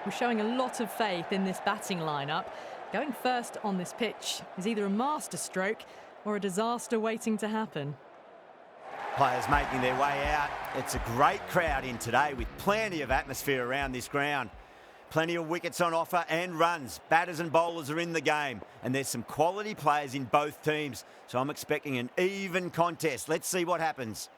We're showing a lot of faith in this batting lineup. Going first on this pitch is either a masterstroke or a disaster waiting to happen. Players making their way out. It's a great crowd in today with plenty of atmosphere around this ground. Plenty of wickets on offer and runs. Batters and bowlers are in the game. And there's some quality players in both teams. So I'm expecting an even contest. Let's see what happens.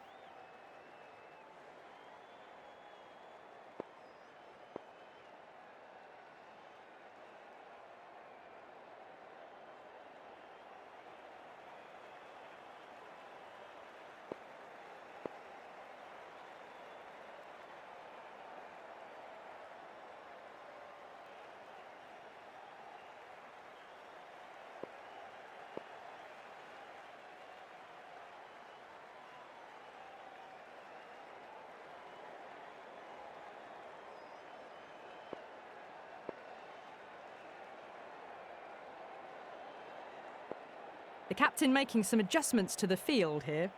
The captain making some adjustments to the field here.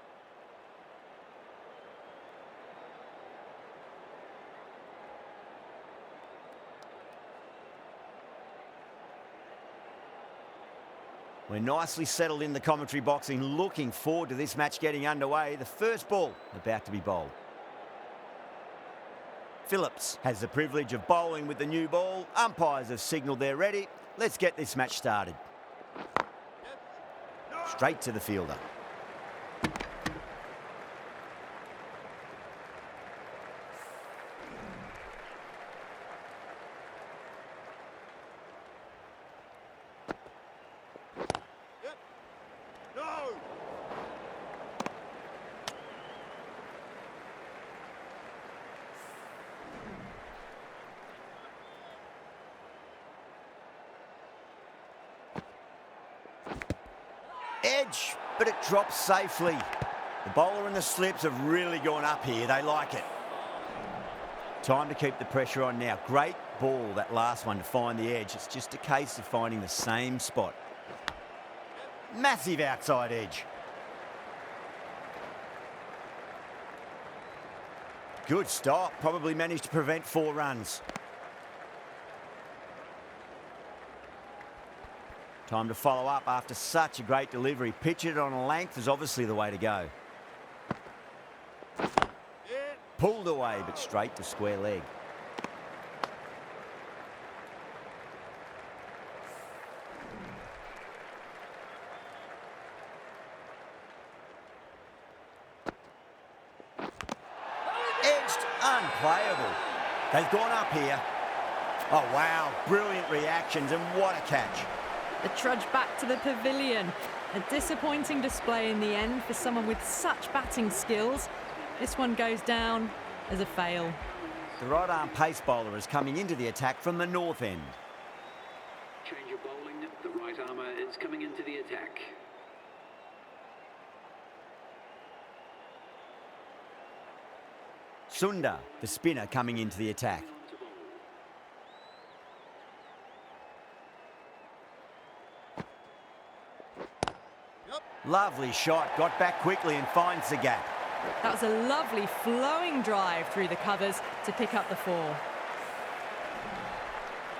We're nicely settled in the commentary box and looking forward to this match getting underway. The first ball about to be bowled. Phillips has the privilege of bowling with the new ball. Umpires have signalled they're ready. Let's get this match started. Straight to the fielder. Edge, but it drops safely. The bowler and the slips have really gone up here. They like it. Time to keep the pressure on now. Great ball, that last one, to find the edge. It's just a case of finding the same spot. Massive outside edge. Good stop. Probably managed to prevent 4 runs. Time to follow up after such a great delivery. Pitch it on a length is obviously the way to go. Pulled away, but straight to square leg. Edged, unplayable. They've gone up here. Oh, wow. Brilliant reactions, and what a catch. The trudge back to the pavilion. A disappointing display in the end for someone with such batting skills. This one goes down as a fail. The right arm pace bowler is coming into the attack from the north end. Change of bowling. The right armour is coming into the attack. Sundar, the spinner, coming into the attack. Lovely shot, got back quickly and finds the gap. That was a lovely flowing drive through the covers to pick up the 4.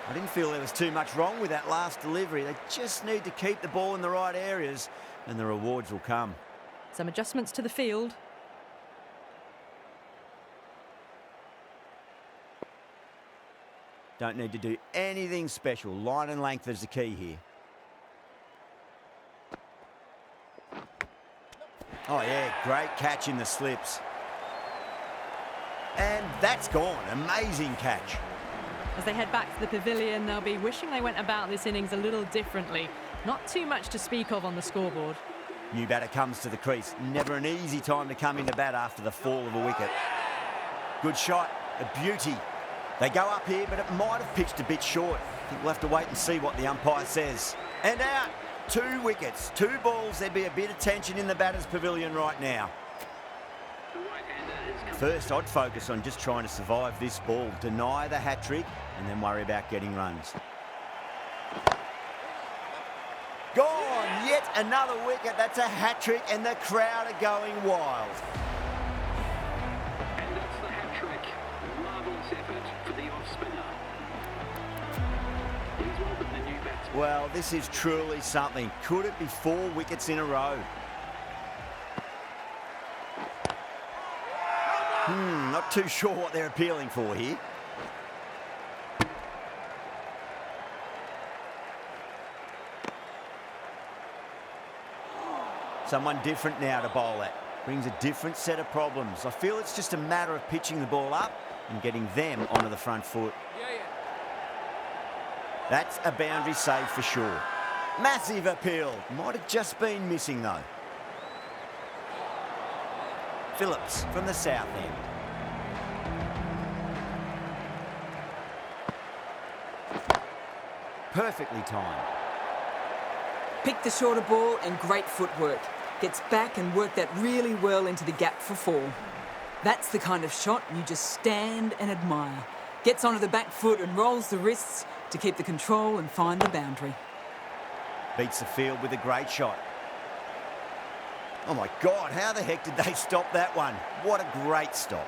I didn't feel there was too much wrong with that last delivery. They just need to keep the ball in the right areas and the rewards will come. Some adjustments to the field. Don't need to do anything special. Line and length is the key here. Oh, yeah, great catch in the slips. And that's gone. Amazing catch. As they head back to the pavilion, they'll be wishing they went about this innings a little differently. Not too much to speak of on the scoreboard. New batter comes to the crease. Never an easy time to come into bat after the fall of a wicket. Good shot, a beauty. They go up here, but it might have pitched a bit short. I think we'll have to wait and see what the umpire says. And out. 2 wickets, 2 balls. There'd be a bit of tension in the batter's pavilion right now. First, I'd focus on just trying to survive this ball, deny the hat-trick, and then worry about getting runs. Gone! Yet another wicket. That's a hat-trick, and the crowd are going wild. And that's the hat-trick. Marvellous effort for the off-spinner. Well, this is truly something. Could it be 4 wickets in a row? Not too sure what they're appealing for here. Someone different now to bowl at. Brings a different set of problems. I feel it's just a matter of pitching the ball up and getting them onto the front foot. That's a boundary save for sure. Massive appeal. Might have just been missing though. Phillips from the south end. Perfectly timed. Picked the shorter ball and great footwork. Gets back and worked that really well into the gap for 4. That's the kind of shot you just stand and admire. Gets onto the back foot and rolls the wrists to keep the control and find the boundary. Beats the field with a great shot. Oh my God, how the heck did they stop that one? What a great stop.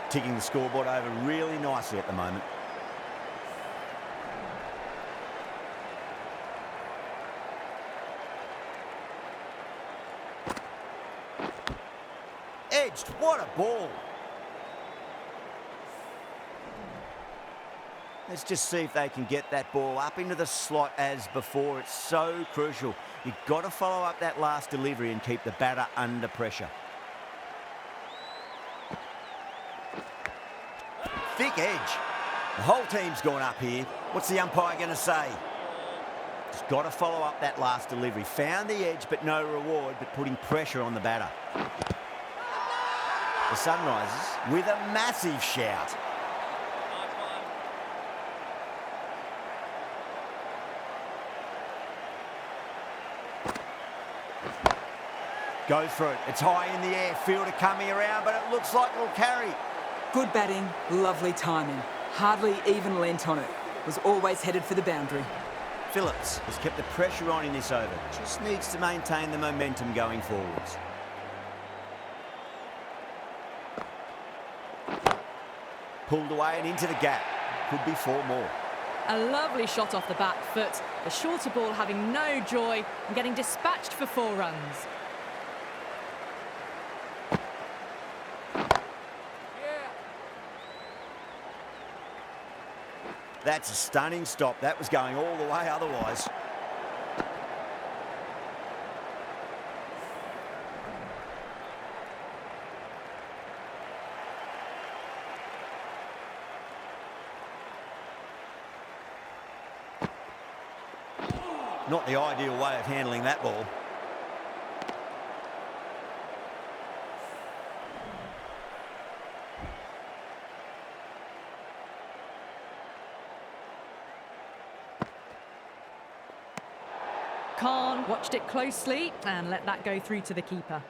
Ticking the scoreboard over really nicely at the moment. Edged, what a ball. Let's just see if they can get that ball up into the slot as before. It's so crucial. You've got to follow up that last delivery and keep the batter under pressure. Thick edge. The whole team's gone up here. What's the umpire going to say? Just got to follow up that last delivery. Found the edge, but no reward, but putting pressure on the batter. The Sunrisers with a massive shout. Goes for it. It's high in the air. Fielder coming around, but it looks like it'll carry. Good batting, lovely timing. Hardly even lent on it. Was always headed for the boundary. Phillips has kept the pressure on in this over. Just needs to maintain the momentum going forwards. Pulled away and into the gap. Could be 4 more. A lovely shot off the back foot. The shorter ball having no joy and getting dispatched for 4 runs. That's a stunning stop. That was going all the way otherwise. Not the ideal way of handling that ball. Khan watched it closely and let that go through to the keeper.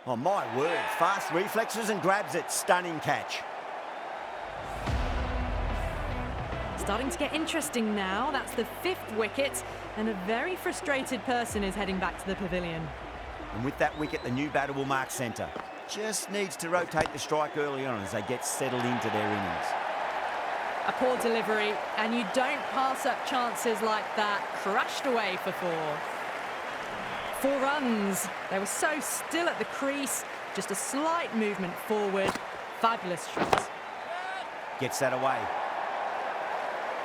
Oh my word, fast reflexes and grabs it. Stunning catch. Starting to get interesting now. That's the 5th wicket and a very frustrated person is heading back to the pavilion. And with that wicket, the new batter will mark centre. Just needs to rotate the strike early on as they get settled into their innings. A poor delivery, and you don't pass up chances like that. Crashed away for 4. 4 runs. They were so still at the crease. Just a slight movement forward. Fabulous shot. Gets that away.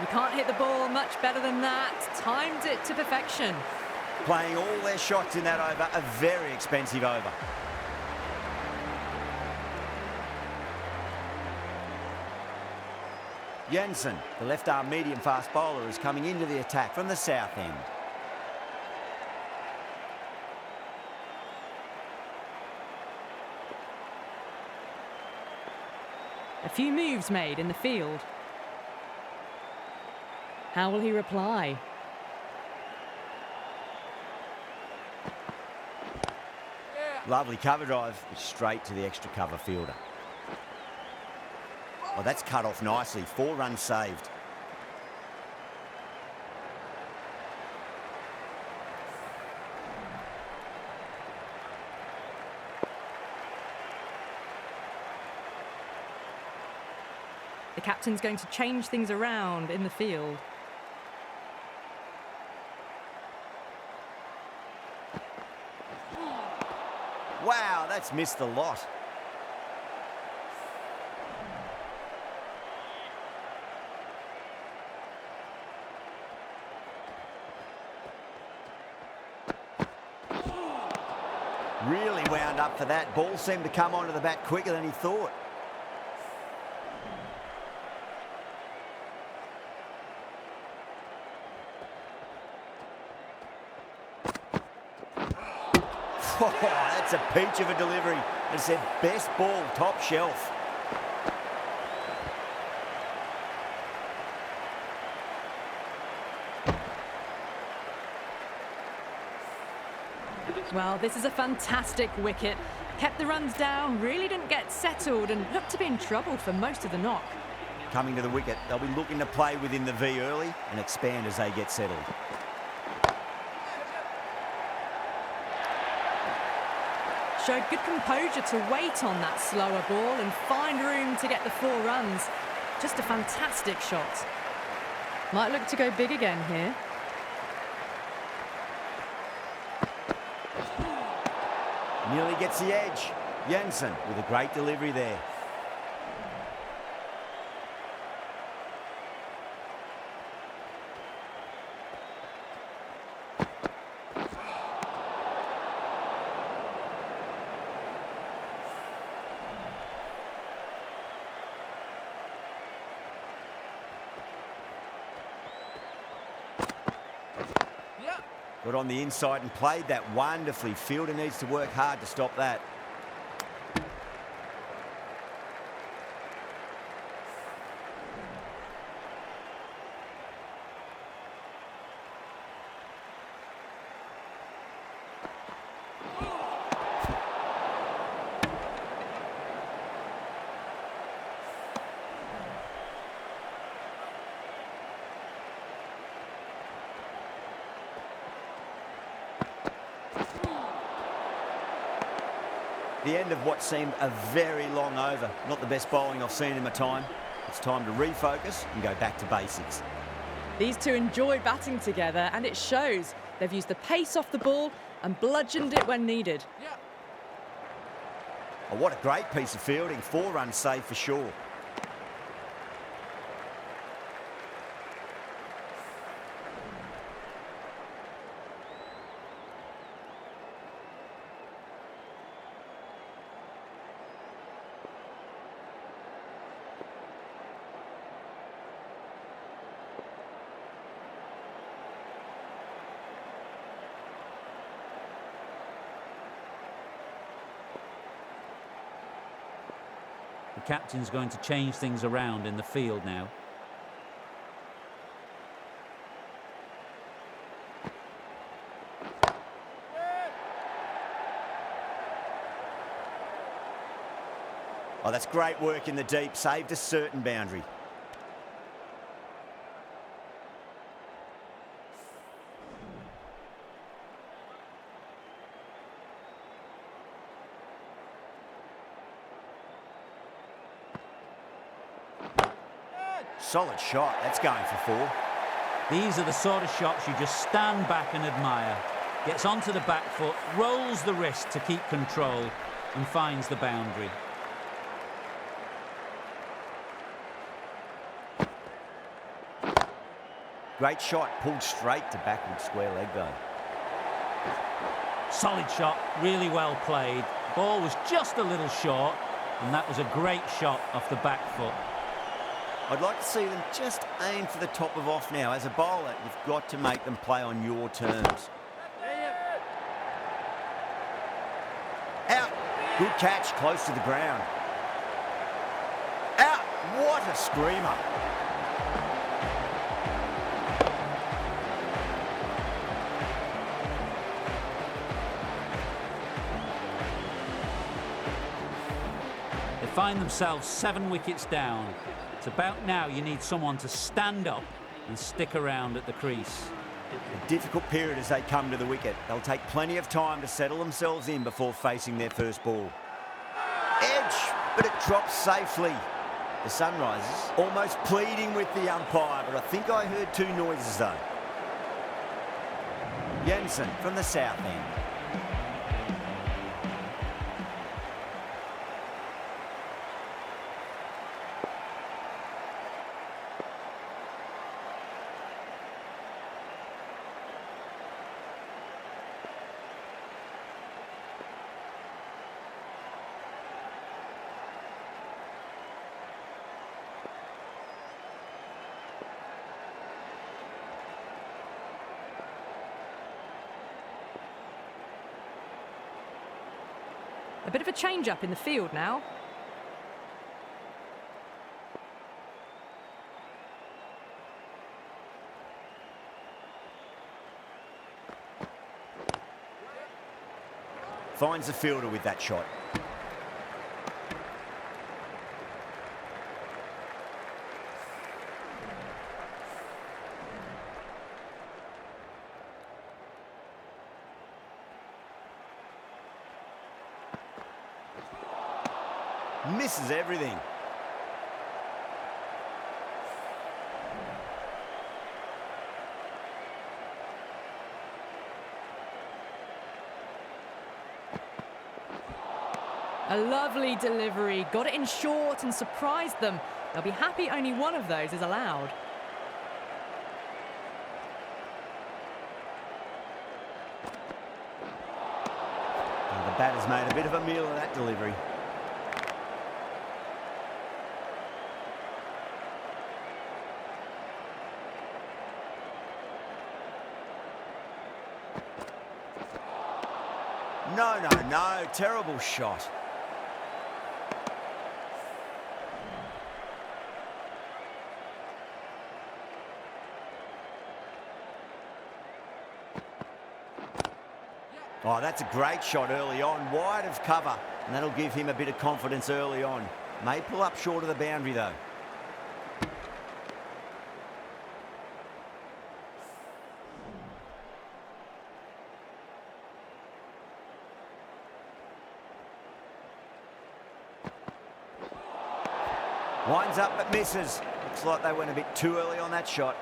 You can't hit the ball much better than that. Timed it to perfection. Playing all their shots in that over, a very expensive over. Jansen, the left-arm medium-fast bowler, is coming into the attack from the south end. A few moves made in the field. How will he reply? Lovely cover drive, straight to the extra cover fielder. Oh, that's cut off nicely. 4 runs saved. The captain's going to change things around in the field. Wow, that's missed a lot. Really wound up for that. Ball seemed to come onto the bat quicker than he thought. Oh, that's a peach of a delivery. It said best ball, top shelf. Well, this is a fantastic wicket. Kept the runs down, really didn't get settled and looked to be in trouble for most of the knock. Coming to the wicket, they'll be looking to play within the V early and expand as they get settled. Showed good composure to wait on that slower ball and find room to get the 4 runs. Just a fantastic shot. Might look to go big again here. Nearly gets the edge. Jensen with a great delivery there. Got on the inside and played that wonderfully. Fielder needs to work hard to stop that. The end of what seemed a very long over. Not the best bowling I've seen in my time. It's time to refocus and go back to basics. These two enjoy batting together and it shows. They've used the pace off the ball and bludgeoned it when needed. Oh, what a great piece of fielding. 4 runs saved for sure. The captain's going to change things around in the field now. Oh, that's great work in the deep. Saved a certain boundary. Solid shot. That's going for 4. These are the sort of shots you just stand back and admire. Gets onto the back foot, rolls the wrist to keep control and finds the boundary. Great shot. Pulled straight to backward square leg though. Solid shot, really well played. Ball was just a little short and that was a great shot off the back foot. I'd like to see them just aim for the top of off now. As a bowler, you've got to make them play on your terms. Out. Good catch, close to the ground. Out. What a screamer. They find themselves 7 wickets down. It's about now you need someone to stand up and stick around at the crease. A difficult period as they come to the wicket. They'll take plenty of time to settle themselves in before facing their first ball. Edge, but it drops safely. The Sunrisers almost pleading with the umpire, but I think I heard two noises though. Jensen from the south end. A bit of a change-up in the field now. Finds the fielder with that shot. Misses everything. A lovely delivery, got it in short and surprised them. They'll be happy only one of those is allowed. And the batter's made a bit of a meal of that delivery. No, no, no. Terrible shot. Oh, that's a great shot early on. Wide of cover. And that'll give him a bit of confidence early on. May pull up short of the boundary, though. Winds up but misses. Looks like they went a bit too early on that shot.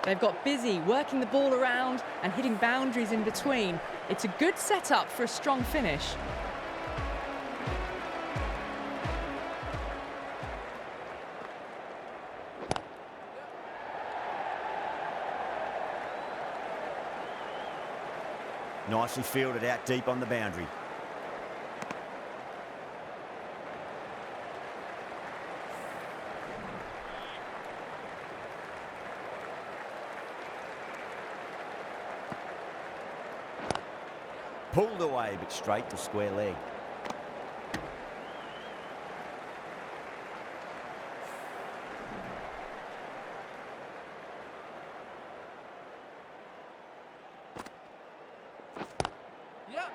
They've got busy working the ball around and hitting boundaries in between. It's a good setup for a strong finish. Nicely fielded out deep on the boundary. Pulled away, but straight to square leg.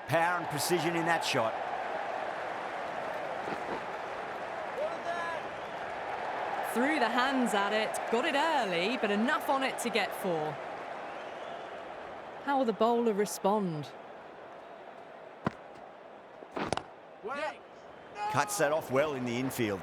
Power and precision in that shot. Threw the hands at it, got it early, but enough on it to get four. How will the bowler respond? Cuts that off well in the infield.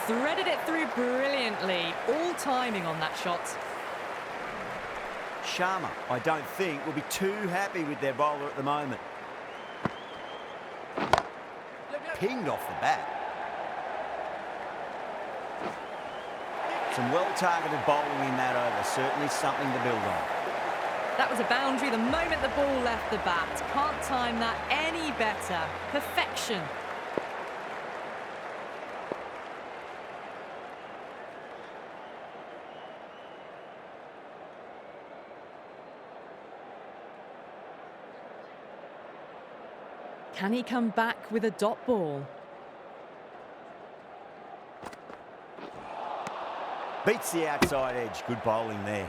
Threaded it through brilliantly, all timing on that shot. Sharma, I don't think, will be too happy with their bowler at the moment. Pinged off the bat. Some well-targeted bowling in that over. Certainly something to build on. That was a boundary the moment the ball left the bat. Can't time that any better. Perfection. Can he come back with a dot ball? Beats the outside edge. Good bowling there.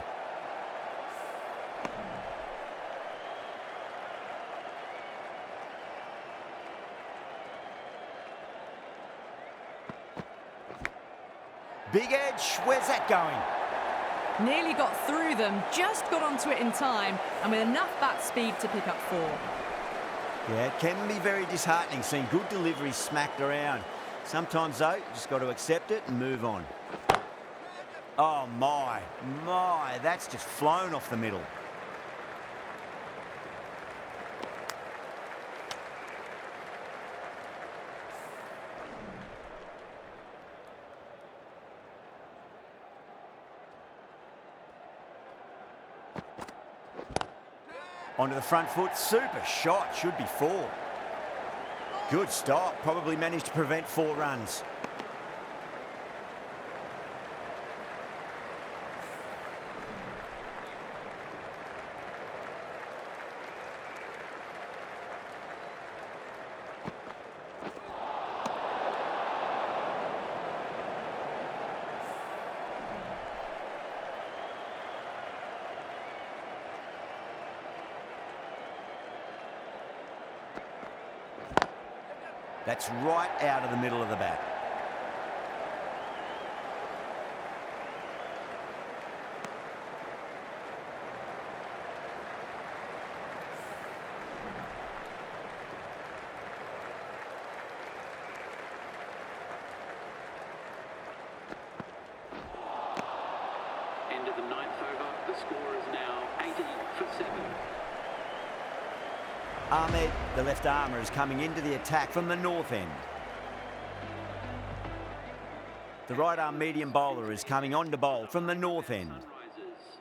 Big edge. Where's that going? Nearly got through them, just got onto it in time, and with enough bat speed to pick up 4. Yeah, it can be very disheartening seeing good deliveries smacked around. Sometimes, though, you just got to accept it and move on. Oh, my, that's just flown off the middle. Onto the front foot, super shot, should be 4. Good stop, probably managed to prevent 4 runs. That's right out of the middle of the bat. End of the 9th over. The score is now 80 for 7. Ahmed, the left armour, is coming into the attack from the north end. The right arm medium bowler is coming on to bowl from the north end. Sunrisers.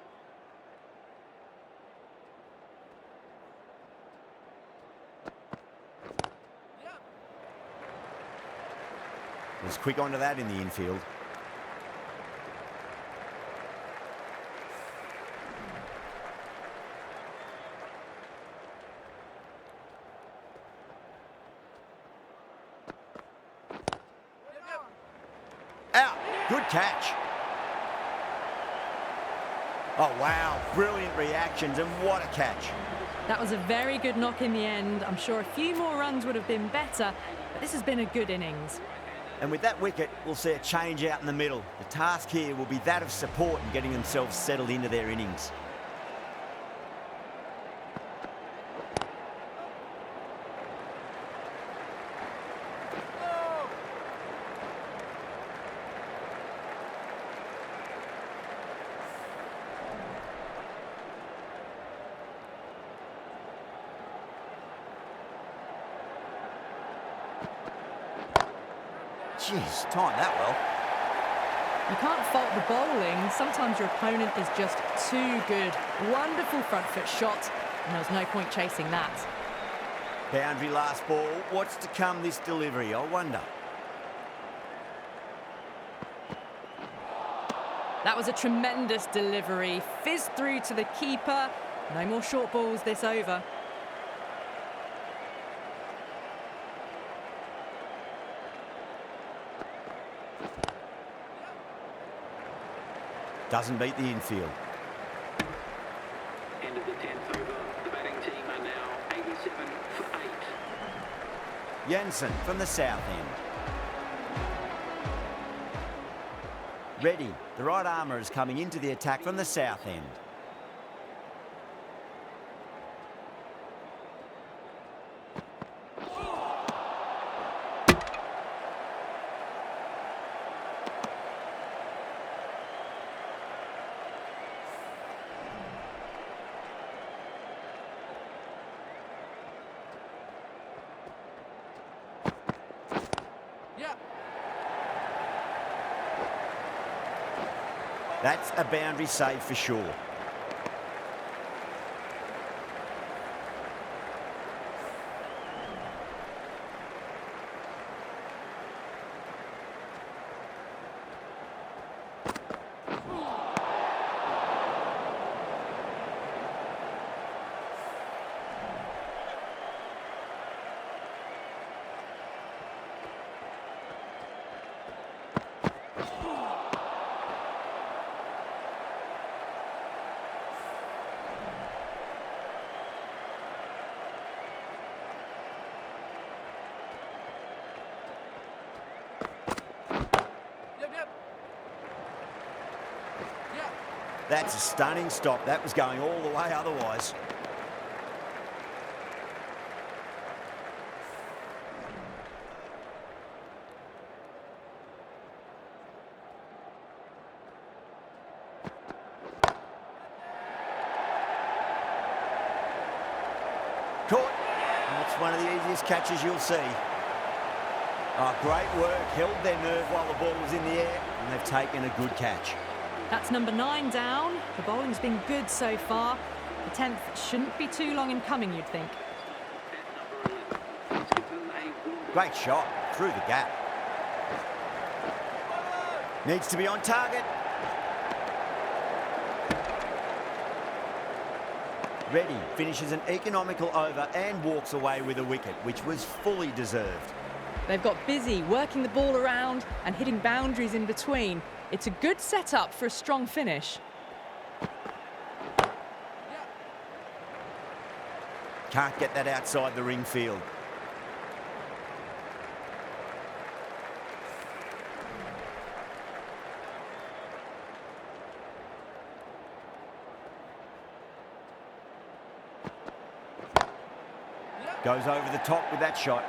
Was quick onto that in the infield. Out. Good catch. Oh, wow. Brilliant reactions, and what a catch. That was a very good knock in the end. I'm sure a few more runs would have been better, but this has been a good innings. And with that wicket, we'll see a change out in the middle. The task here will be that of support and getting themselves settled into their innings. Jeez, timed that well. You can't fault the bowling. Sometimes your opponent is just too good. Wonderful front foot shot, and there was no point chasing that. Boundary last ball. What's to come this delivery, I wonder? That was a tremendous delivery. Fizzed through to the keeper. No more short balls this over. Doesn't beat the infield. End of the 10th over. The batting team are now 87 for 8. Jensen from the south end. Ready. The right armour is coming into the attack from the south end. That's a boundary save for sure. That's a stunning stop. That was going all the way otherwise. Caught. That's one of the easiest catches you'll see. Oh, great work. Held their nerve while the ball was in the air, and they've taken a good catch. That's number 9 down. The bowling's been good so far. The 10th shouldn't be too long in coming, you'd think. Great shot through the gap. Needs to be on target. Reddy finishes an economical over and walks away with a wicket, which was fully deserved. They've got busy working the ball around and hitting boundaries in between. It's a good setup for a strong finish. Can't get that outside the ring field. Goes over the top with that shot.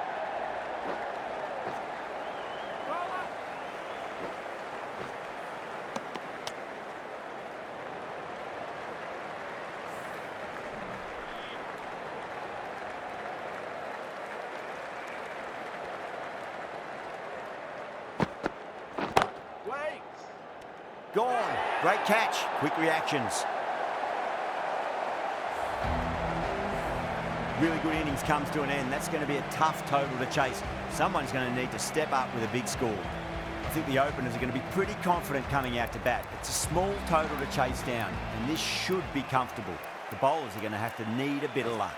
Gone. Great catch. Quick reactions. Really good innings comes to an end. That's going to be a tough total to chase. Someone's going to need to step up with a big score. I think the openers are going to be pretty confident coming out to bat. It's a small total to chase down, and this should be comfortable. The bowlers are going to have to need a bit of luck.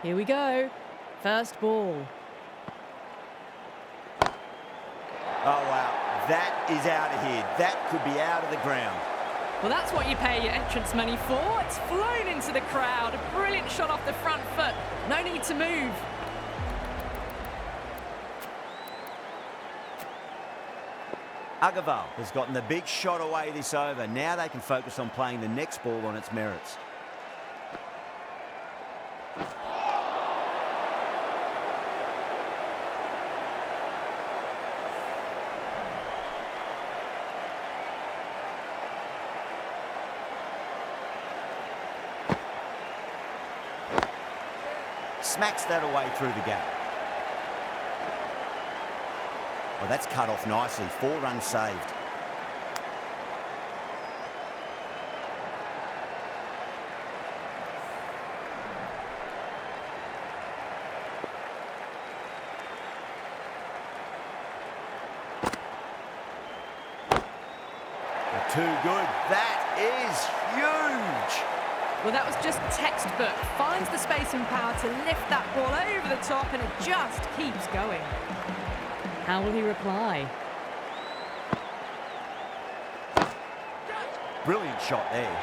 Here we go. First ball. Oh, wow. That is out of here. That could be out of the ground. Well, that's what you pay your entrance money for. It's flown into the crowd. A brilliant shot off the front foot. No need to move. Agarwal has gotten the big shot away this over. Now they can focus on playing the next ball on its merits. Smacks that away through the gap. Well, that's cut off nicely. 4 runs saved. Well, too good. That is huge. Well, that was just textbook. Finds the space and power to lift that ball over the top, and it just keeps going. How will he reply? Brilliant shot there.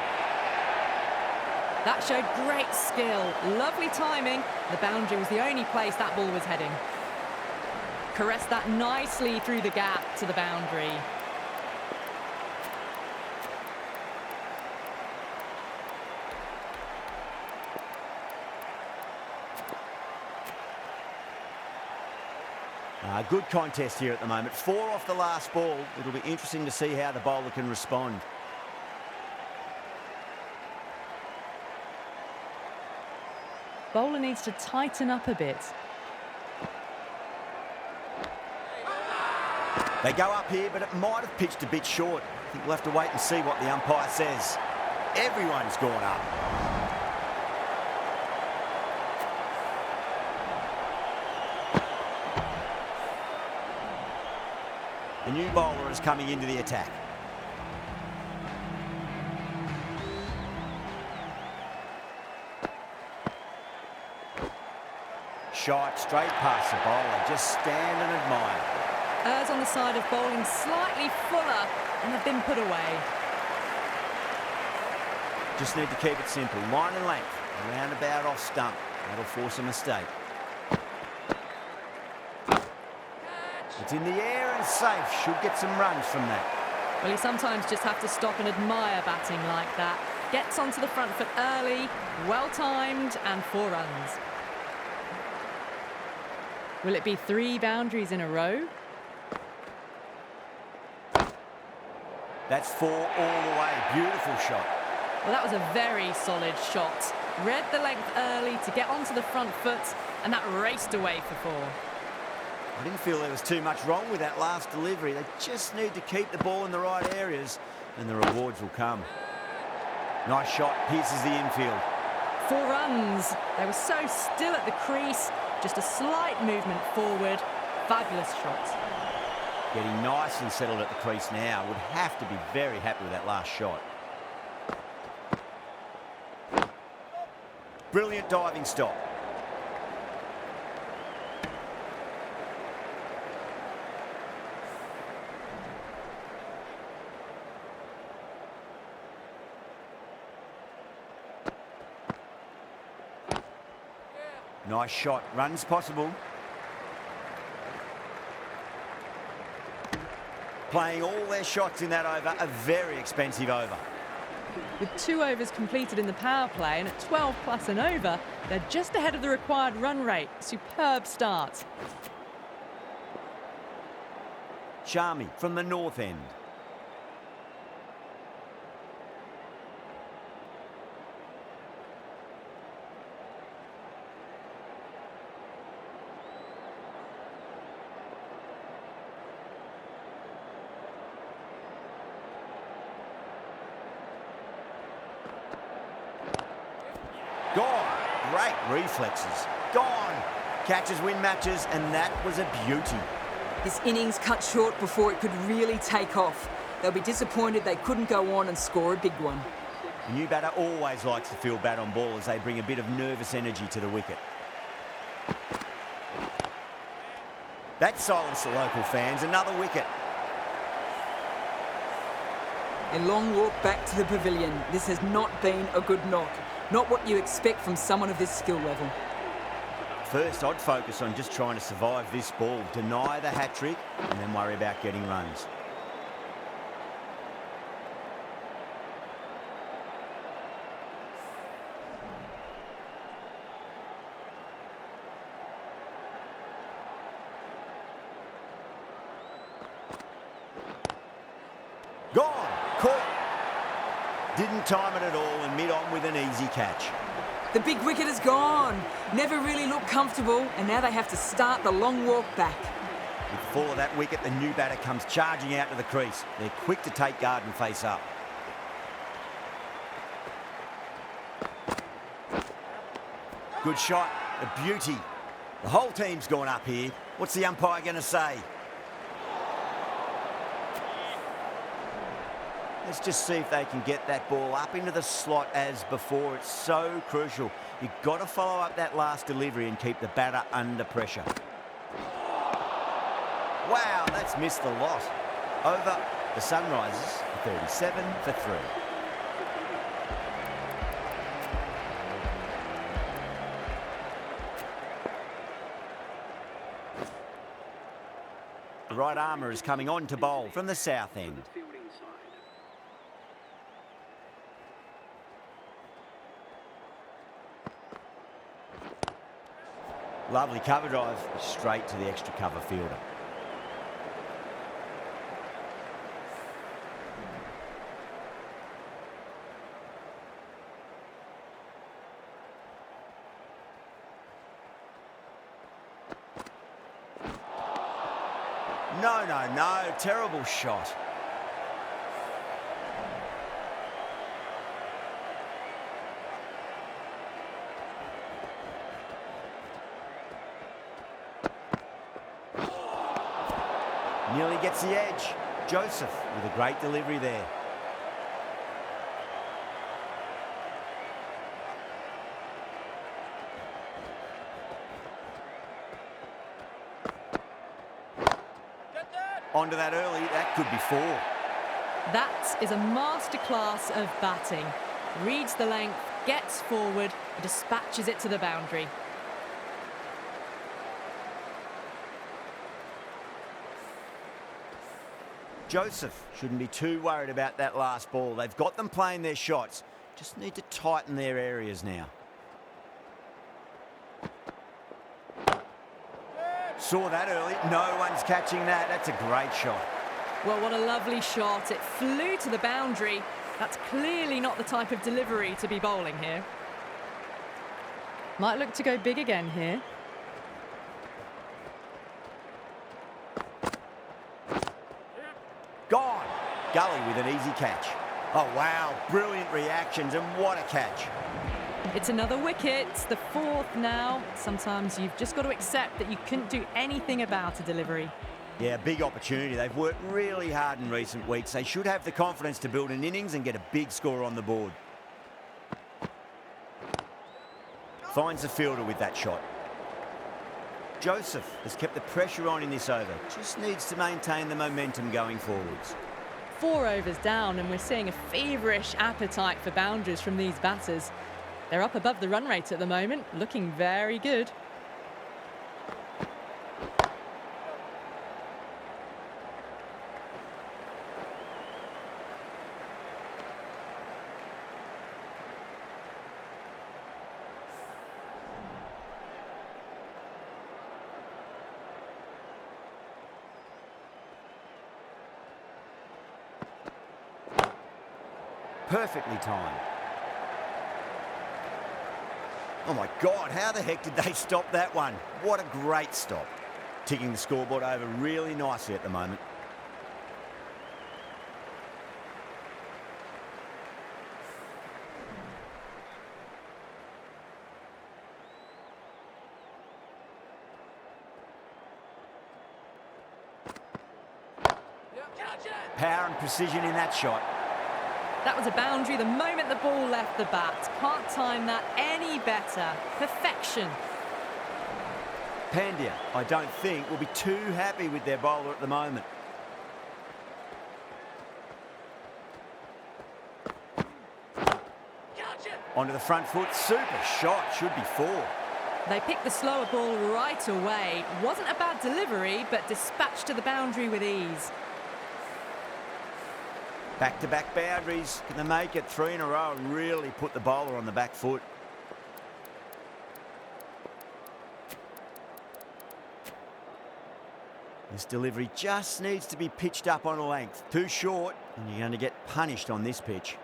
That showed great skill. Lovely timing. The boundary was the only place that ball was heading. Caressed that nicely through the gap to the boundary. Good contest here at the moment. 4 off the last ball. It'll be interesting to see how the bowler can respond. Bowler needs to tighten up a bit. They go up here, but it might have pitched a bit short. I think we'll have to wait and see what the umpire says. Everyone's gone up. The new bowler is coming into the attack. Shot straight past the bowler. Just stand and admire. Errs on the side of bowling slightly fuller and have been put away. Just need to keep it simple. Line and length. Around about off stump. That'll force a mistake. It's in the air and safe. Should get some runs from that. Well, you sometimes just have to stop and admire batting like that. Gets onto the front foot early, well-timed, and 4 runs. Will it be 3 boundaries in a row? That's 4 all the way. Beautiful shot. Well, that was a very solid shot. Read the length early to get onto the front foot, and that raced away for 4. I didn't feel there was too much wrong with that last delivery. They just need to keep the ball in the right areas, and the rewards will come. Nice shot, pierces the infield. 4 runs. They were so still at the crease. Just a slight movement forward. Fabulous shot. Getting nice and settled at the crease now. Would have to be very happy with that last shot. Brilliant diving stop. Nice shot. Runs possible. Playing all their shots in that over. A very expensive over. With 2 overs completed in the power play and at 12 plus and over, they're just ahead of the required run rate. Superb start. Charmy from the north end. Gone. Great reflexes. Gone. Catches win matches, and that was a beauty. This innings cut short before it could really take off. They'll be disappointed they couldn't go on and score a big one. The new batter always likes to feel bat on ball as they bring a bit of nervous energy to the wicket. That silenced the local fans. Another wicket. A long walk back to the pavilion. This has not been a good knock. Not what you expect from someone of this skill level. First, I'd focus on just trying to survive this ball, deny the hat-trick, and then worry about getting runs. Gone! Caught! Didn't time it at all and mid-on with an easy catch. The big wicket is gone. Never really looked comfortable, and now they have to start the long walk back. With the fall of that wicket, the new batter comes charging out to the crease. They're quick to take guard and face up. Good shot, a beauty. The whole team's gone up here. What's the umpire going to say? Let's just see if they can get that ball up into the slot as before. It's so crucial. You've got to follow up that last delivery and keep the batter under pressure. Wow, that's missed the lot. Over the Sunrisers, 37 for 3. The right armour is coming on to bowl from the south end. Lovely cover drive, straight to the extra cover fielder. No, terrible shot. Nearly gets the edge. Joseph with a great delivery there. Onto that early, that could be 4. That is a masterclass of batting. Reads the length, gets forward, and dispatches it to the boundary. Joseph shouldn't be too worried about that last ball. They've got them playing their shots. Just need to tighten their areas now. Saw that early. No one's catching that. That's a great shot. Well, what a lovely shot. It flew to the boundary. That's clearly not the type of delivery to be bowling here. Might look to go big again here. Gone. Gully with an easy catch. Oh, wow. Brilliant reactions, and what a catch. It's another wicket, the 4th now. Sometimes you've just got to accept that you couldn't do anything about a delivery. Yeah, big opportunity. They've worked really hard in recent weeks. They should have the confidence to build an innings and get a big score on the board. Finds the fielder with that shot. Joseph has kept the pressure on in this over. Just needs to maintain the momentum going forwards. 4 overs down, and we're seeing a feverish appetite for boundaries from these batters. They're up above the run rate at the moment, looking very good. Perfectly timed. Oh my God, how the heck did they stop that one? What a great stop. Ticking the scoreboard over really nicely at the moment. Power and precision in that shot. That was a boundary the moment the ball left the bat. Can't time that any better. Perfection. Pandya, I don't think, will be too happy with their bowler at the moment. Onto the front foot, super shot, should be 4. They picked the slower ball right away. Wasn't a bad delivery, but dispatched to the boundary with ease. Back-to-back boundaries. Can they make it 3 in a row and really put the bowler on the back foot? This delivery just needs to be pitched up on a length. Too short, and you're going to get punished on this pitch.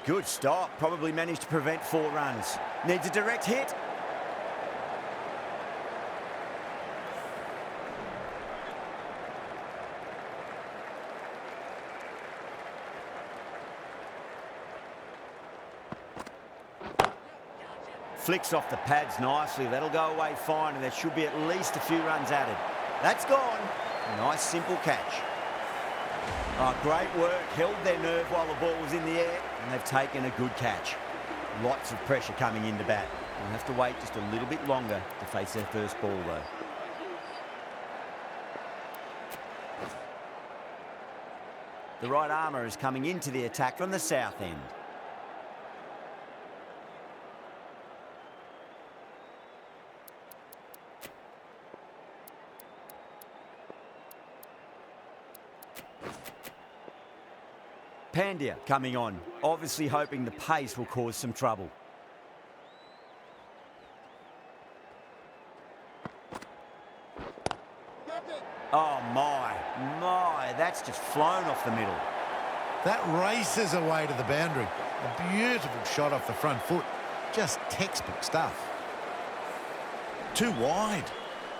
Good stop. Probably managed to prevent 4 runs. Needs a direct hit. Flicks off the pads nicely. That'll go away fine, and there should be at least a few runs added. That's gone. A nice, simple catch. Oh, great work. Held their nerve while the ball was in the air, and they've taken a good catch. Lots of pressure coming into bat. They'll have to wait just a little bit longer to face their first ball, though. The right armour is coming into the attack from the south end. Pandya coming on, obviously hoping the pace will cause some trouble. Oh my, that's just flown off the middle. That races away to the boundary. A beautiful shot off the front foot. Just textbook stuff. Too wide.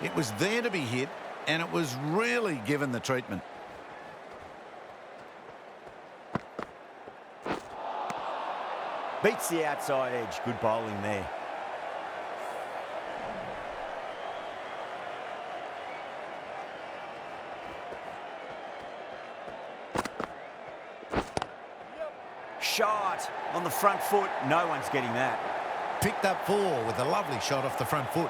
It was there to be hit, and it was really given the treatment. Beats the outside edge. Good bowling there. shot on the front foot. No one's getting that. Picked up 4 with a lovely shot off the front foot.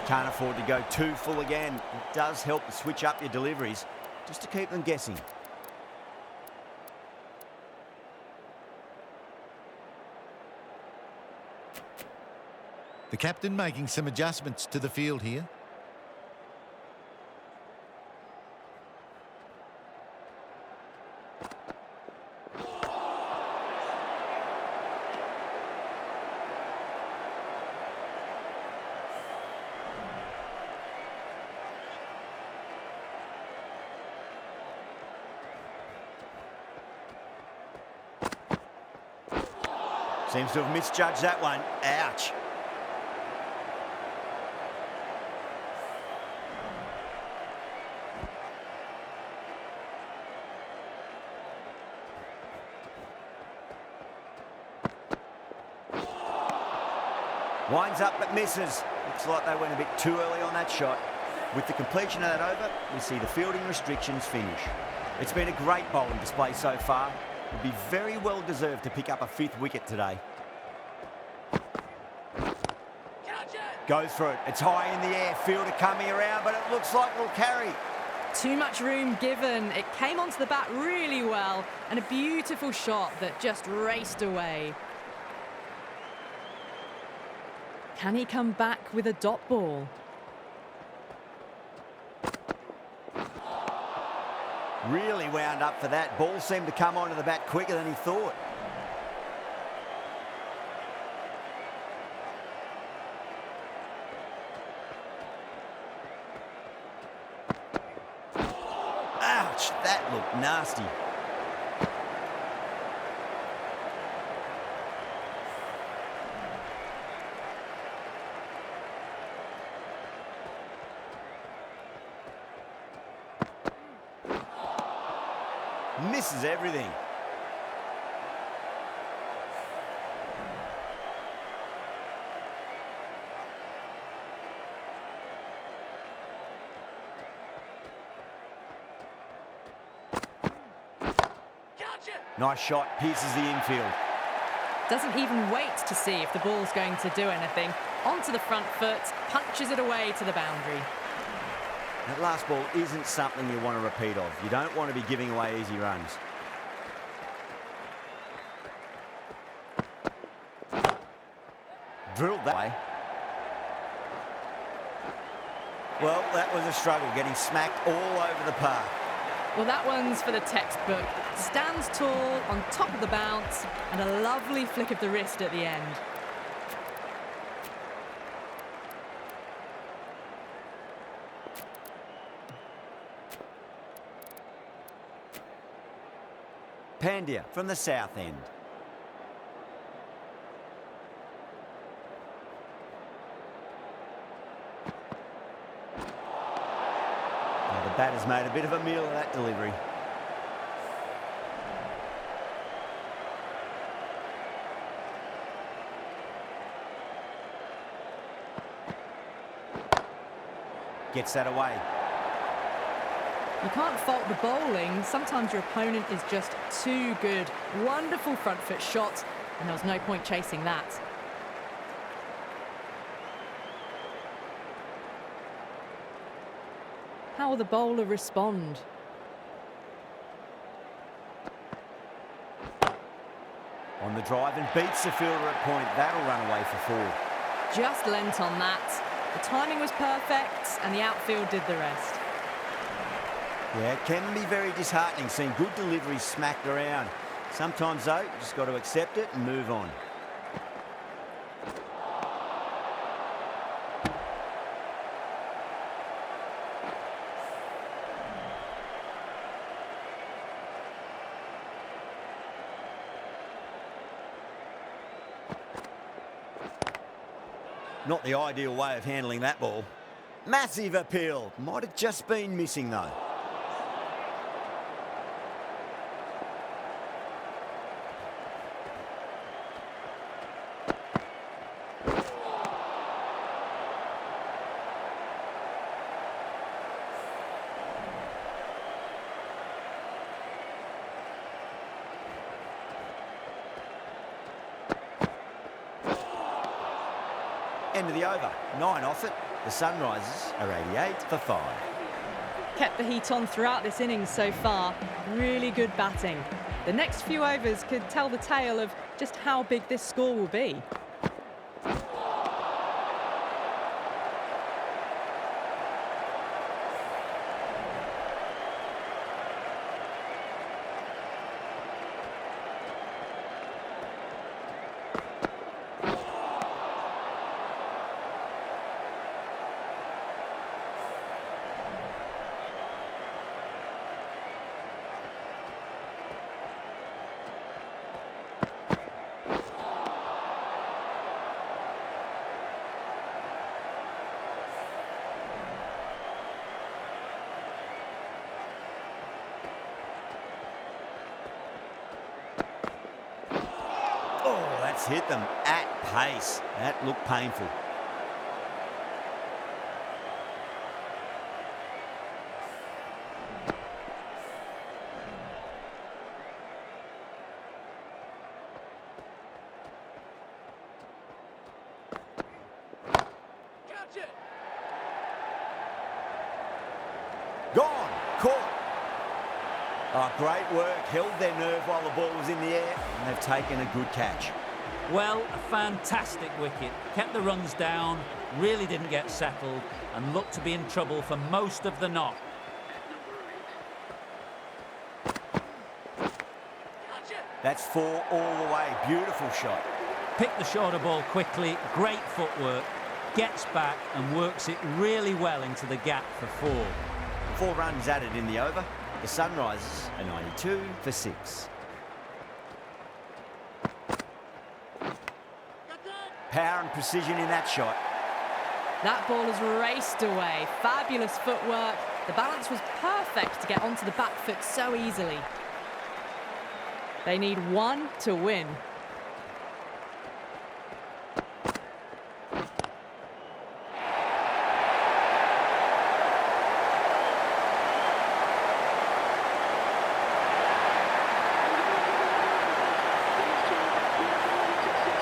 Can't afford to go too full again. It does help to switch up your deliveries just to keep them guessing. The captain making some adjustments to the field here. Seems to have misjudged that one. Ouch. Winds up but misses. Looks like they went a bit too early on that shot. With the completion of that over, we see the fielding restrictions finish. It's been a great bowling display so far. Would be very well deserved to pick up a 5th wicket today. Goes for it. It's high in the air. Fielder coming around, but it looks like it'll carry. Too much room given. It came onto the bat really well, and a beautiful shot that just raced away. Can he come back with a dot ball? Really wound up for that. Ball seemed to come onto the bat quicker than he thought. Ouch, that looked nasty. Misses everything. Nice shot, pierces the infield. Doesn't even wait to see if the ball's going to do anything. Onto the front foot, punches it away to the boundary. That last ball isn't something you want to repeat of. You don't want to be giving away easy runs. Drilled that way. Well, that was a struggle, getting smacked all over the park. Well, that one's for the textbook. Stands tall, on top of the bounce, and a lovely flick of the wrist at the end. Pandya from the south end. Now the batter's made a bit of a meal of that delivery. Gets that away. You can't fault the bowling. Sometimes your opponent is just too good. Wonderful front foot shot, and there was no point chasing that. How will the bowler respond? On the drive and beats the fielder at point. That'll run away for 4. Just lent on that. The timing was perfect, and the outfield did the rest. Yeah, it can be very disheartening seeing good deliveries smacked around. Sometimes, though, you just got to accept it and move on. Not the ideal way of handling that ball. Massive appeal. Might have just been missing, though. End of the over. 9 off it. The Sunrisers are 88 for 5. Kept the heat on throughout this innings so far. Really good batting. The next few overs could tell the tale of just how big this score will be. Oh, that's hit them at pace. That looked painful. Gone. Caught. Oh, great work. Held their nerve while the ball was in the air, and they've taken a good catch. Well, a fantastic wicket. Kept the runs down, really didn't get settled, and looked to be in trouble for most of the knock. That's 4 all the way. Beautiful shot. Picked the shorter ball quickly, great footwork, gets back and works it really well into the gap for 4. 4 runs added in the over. The Sunrisers are 92 for 6. Power and precision in that shot. That ball has raced away. Fabulous footwork. The balance was perfect to get onto the back foot so easily. They need 1 to win.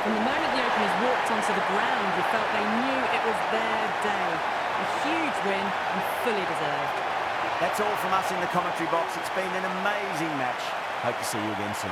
From the moment the openers walked onto the ground, we felt they knew it was their day. A huge win and fully deserved. That's all from us in the commentary box. It's been an amazing match. Hope to see you again soon.